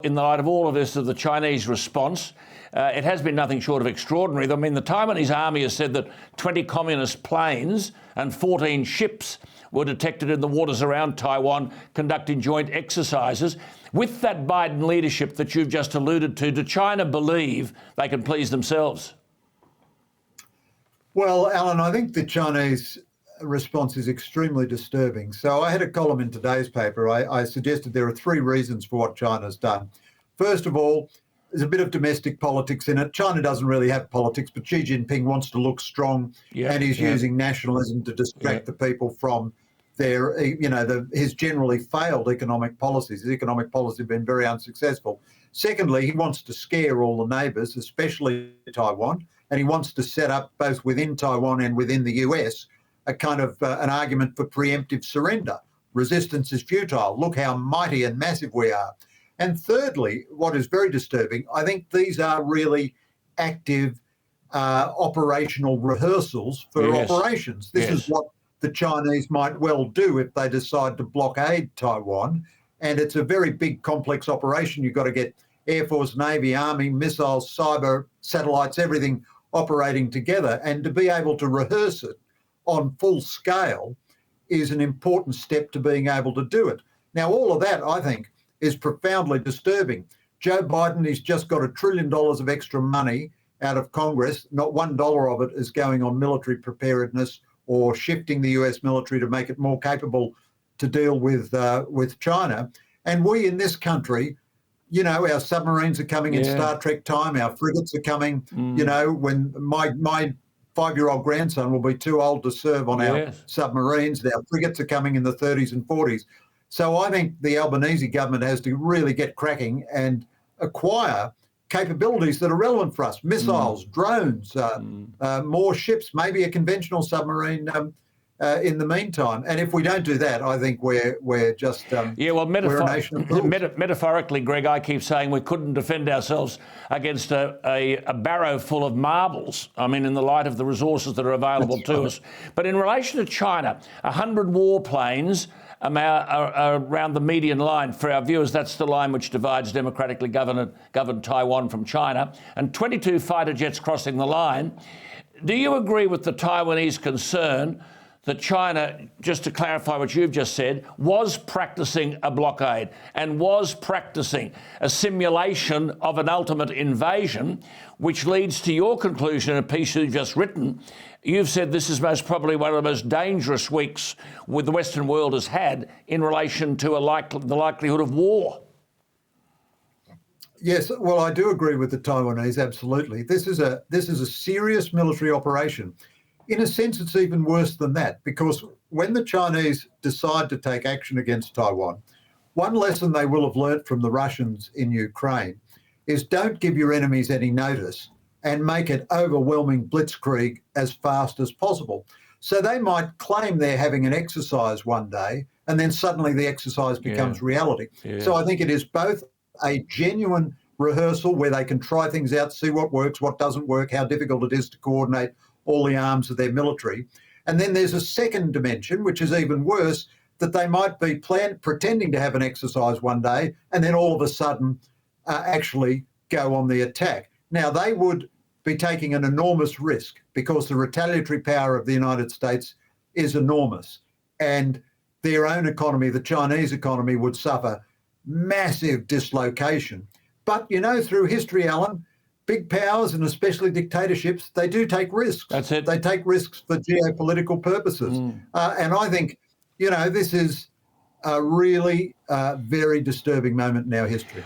In the light of all of this, of the Chinese response, it has been nothing short of extraordinary. I mean, the Taiwanese army has said that 20 communist planes and 14 ships were detected in the waters around Taiwan conducting joint exercises. With that Biden leadership that you've just alluded to, do China believe they can please themselves? Well, Alan, I think the Chinese response is extremely disturbing. So I had a column in today's paper. I suggested there are three reasons for what China's done. First of all, there's a bit of domestic politics in it. China doesn't really have politics, but Xi Jinping wants to look strong, and he's using nationalism to distract the people from their, his generally failed economic policies. His economic policies have been very unsuccessful. Secondly, he wants to scare all the neighbours, especially Taiwan, and he wants to set up both within Taiwan and within the US a kind of an argument for preemptive surrender. Resistance is futile. Look how mighty and massive we are. And thirdly, what is very disturbing, I think these are really active operational rehearsals for operations. This is what the Chinese might well do if they decide to blockade Taiwan. And it's a very big, complex operation. You've got to get Air Force, Navy, Army, missiles, cyber, satellites, everything operating together. And to be able to rehearse it on full scale is an important step to being able to do it. Now, all of that, I think, is profoundly disturbing. Joe Biden has just got $1 trillion of extra money out of Congress. Not $1 of it is going on military preparedness or shifting the US military to make it more capable to deal with China. And we in this country, you know, our submarines are coming in Star Trek time, our frigates are coming, you know, when my 5-year-old grandson will be too old to serve on our submarines. Our frigates are coming in the 30s and 40s. So I think the Albanese government has to really get cracking and acquire capabilities that are relevant for us. Missiles, drones, more ships, maybe a conventional submarine in the meantime. And if we don't do that, I think we're just we're a nation of fools. Metaphorically, Greg, I keep saying we couldn't defend ourselves against a barrow full of marbles. I mean, in the light of the resources that are available to us. But in relation to China, 100 warplanes are around the median line. For our viewers, that's the line which divides democratically governed Taiwan from China, and 22 fighter jets crossing the line. Do you agree with the Taiwanese concern that China, just to clarify what you've just said, was practicing a blockade and was practicing a simulation of an ultimate invasion, which leads to your conclusion in a piece you've just written? You've said this is most probably one of the most dangerous weeks the Western world has had in relation to the likelihood of war. Yes, well, I do agree with the Taiwanese, absolutely. This is a serious military operation. In a sense, it's even worse than that, because when the Chinese decide to take action against Taiwan, one lesson they will have learnt from the Russians in Ukraine is don't give your enemies any notice and make it overwhelming blitzkrieg as fast as possible. So they might claim they're having an exercise one day, and then suddenly the exercise becomes reality. So I think it is both a genuine rehearsal where they can try things out, see what works, what doesn't work, how difficult it is to coordinate all the arms of their military. And then there's a second dimension, which is even worse, that they might be pretending to have an exercise one day and then all of a sudden actually go on the attack. Now, they would be taking an enormous risk because the retaliatory power of the United States is enormous. And their own economy, the Chinese economy, would suffer massive dislocation. But, you know, through history, Alan, big powers and especially dictatorships, they do take risks. That's it. They take risks for geopolitical purposes. And I think, you know, this is a really very disturbing moment in our history.